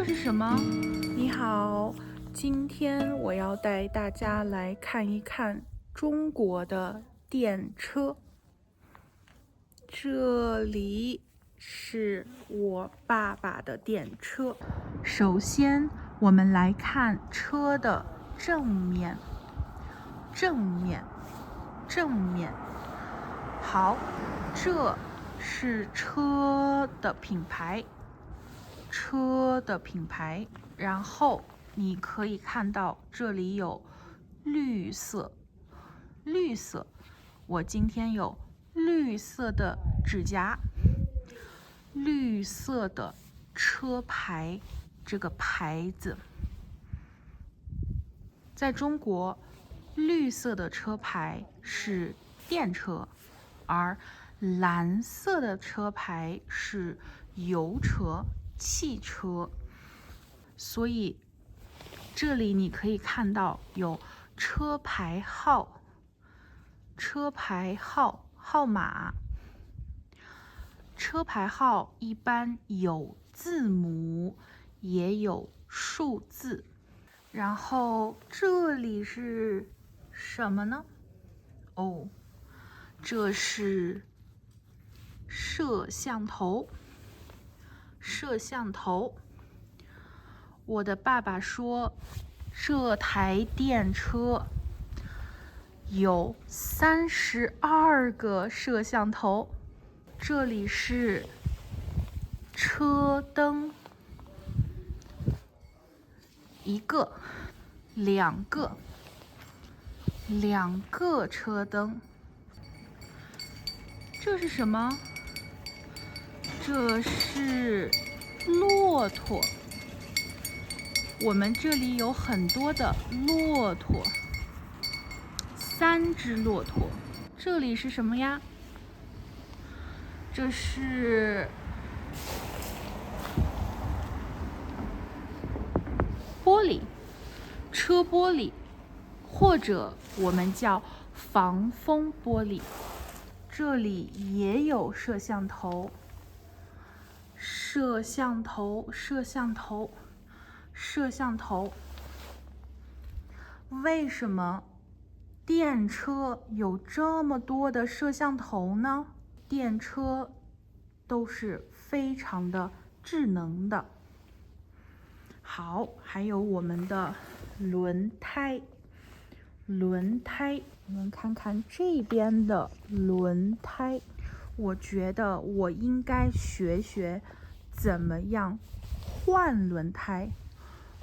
是什么？你好，今天我要带大家来看一看中国的电车。这里是我爸爸的电车。首先，我们来看车的正面。好，这是车的品牌。然后你可以看到这里有绿色，我今天有绿色的指甲，绿色的车牌，这个牌子。在中国，绿色的车牌是电车，而蓝色的车牌是油车、汽车。所以这里你可以看到有车牌号、号码。车牌号一般有字母，也有数字。然后这里是什么呢？哦，这是摄像头。我的爸爸说，这台电车有32个摄像头。这里是车灯，一个、两个车灯。这是什么？这是骆驼。我们这里有很多的骆驼，3只骆驼。这里是什么呀？这是玻璃，车玻璃，或者我们叫防风玻璃。这里也有摄像头。为什么电车有这么多的摄像头呢？电车都是非常的智能的。好，还有我们的轮胎。我们看看这边的轮胎。我觉得我应该学学怎么样换轮胎。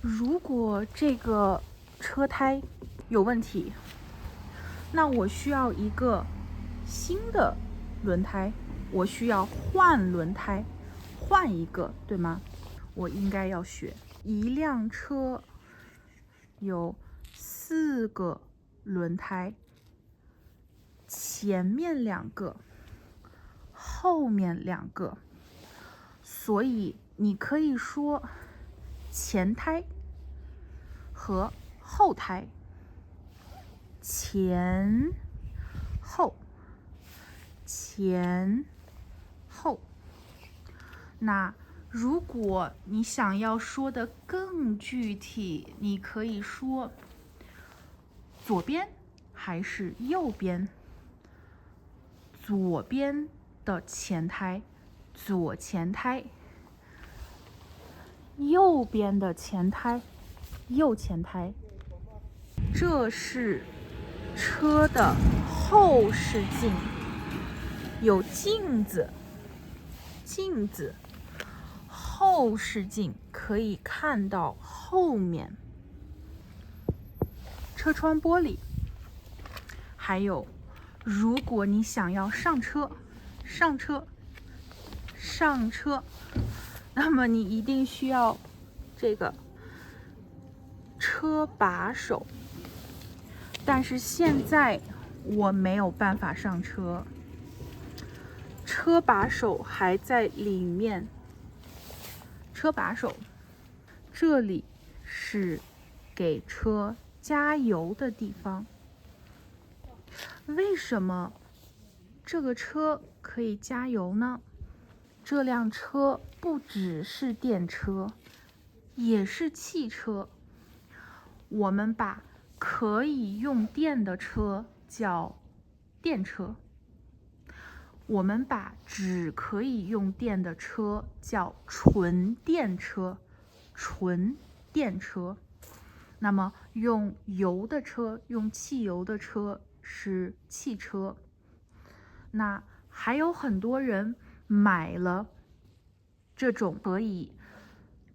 如果这个车胎有问题，那我需要一个新的轮胎，我需要换轮胎，换一个，对吗？我应该要学。一辆车有4个轮胎，前面2个，后面2个，所以你可以说前胎和后胎，前后。那如果你想要说的更具体，你可以说左边还是右边？左边的前胎，左前胎；右边的前胎，右前胎。这是车的后视镜，有镜子，后视镜可以看到后面。车窗玻璃。还有，如果你想要上车，那么你一定需要这个车把手。但是现在我没有办法上车，车把手还在里面。车把手，这里是给车加油的地方。为什么这个车可以加油呢？这辆车不只是电车，也是汽车。我们把可以用电的车叫电车，我们把只可以用电的车叫纯电车，纯电车。那么用油的车，用汽油的车是汽车。那还有很多人买了这种可以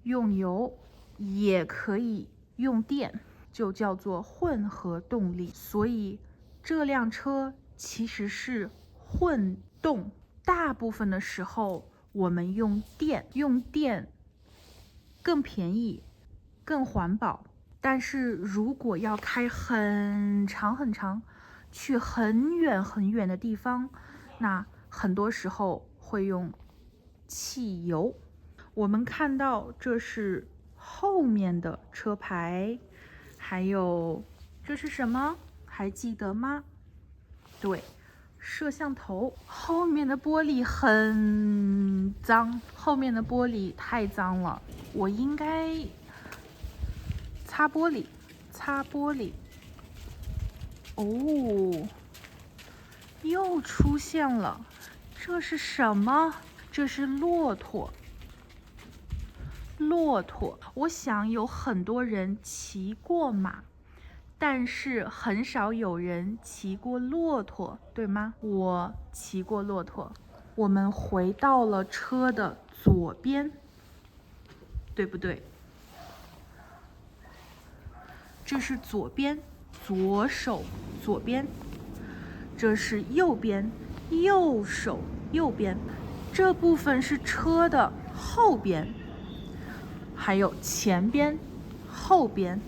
用油也可以用电，就叫做混合动力。所以这辆车其实是混动。大部分的时候我们用电更便宜更环保。但是如果要开很长很长，去很远很远的地方，那很多时候会用汽油。我们看到这是后面的车牌，还有这是什么？还记得吗？对，摄像头。后面的玻璃很脏，后面的玻璃太脏了，我应该擦玻璃，擦玻璃。哦，又出现了，这是什么？这是骆驼。骆驼，我想有很多人骑过马，但是很少有人骑过骆驼，对吗？我骑过骆驼。我们回到了车的左边，对不对？这是左边，左手左边。这是右边，右手右边。这部分是车的后边，还有前边、后边、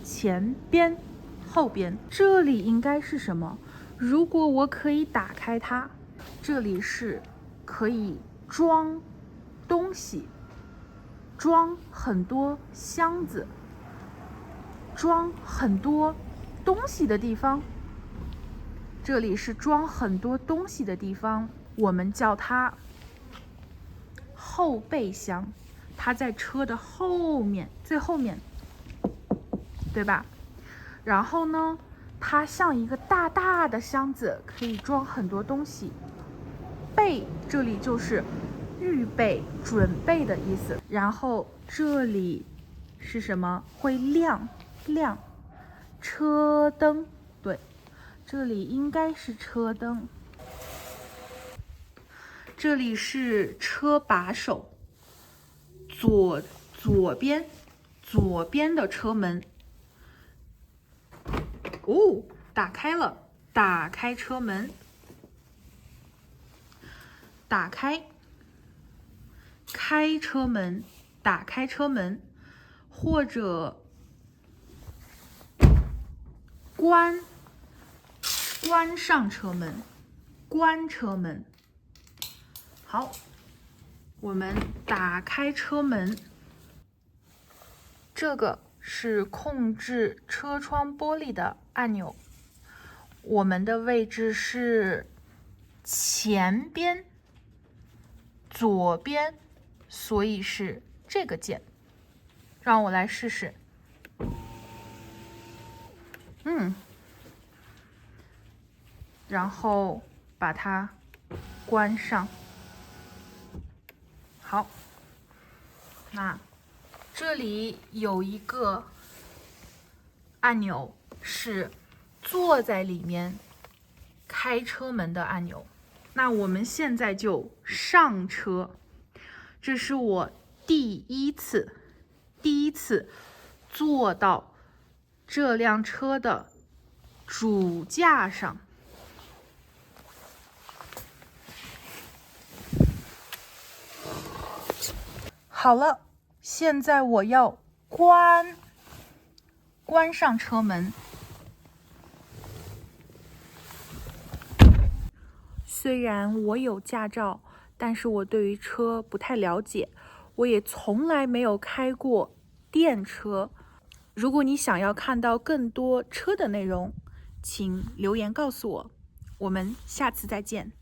前边、后边。这里应该是什么？如果我可以打开它，这里是可以装东西，装很多箱子，装很多东西的地方。这里是装很多东西的地方，我们叫它后备箱。它在车的后面，最后面，对吧？然后呢，它像一个大大的箱子，可以装很多东西。备这里就是预备、准备的意思。然后这里是什么？会亮，车灯。对，这里应该是车灯。这里是车把手，左边的车门。哦，打开了，打开车门，打开，开车门，打开车门，或者关上车门，关车门。好，我们打开车门。这个是控制车窗玻璃的按钮，我们的位置是前边、左边，所以是这个键。让我来试试。然后把它关上。好，那这里有一个按钮是坐在里面开车门的按钮。那我们现在就上车。这是我第一次坐到这辆车的主驾上。好了，现在我要关上车门。虽然我有驾照，但是我对于车不太了解，我也从来没有开过电车。如果你想要看到更多车的内容，请留言告诉我。我们下次再见。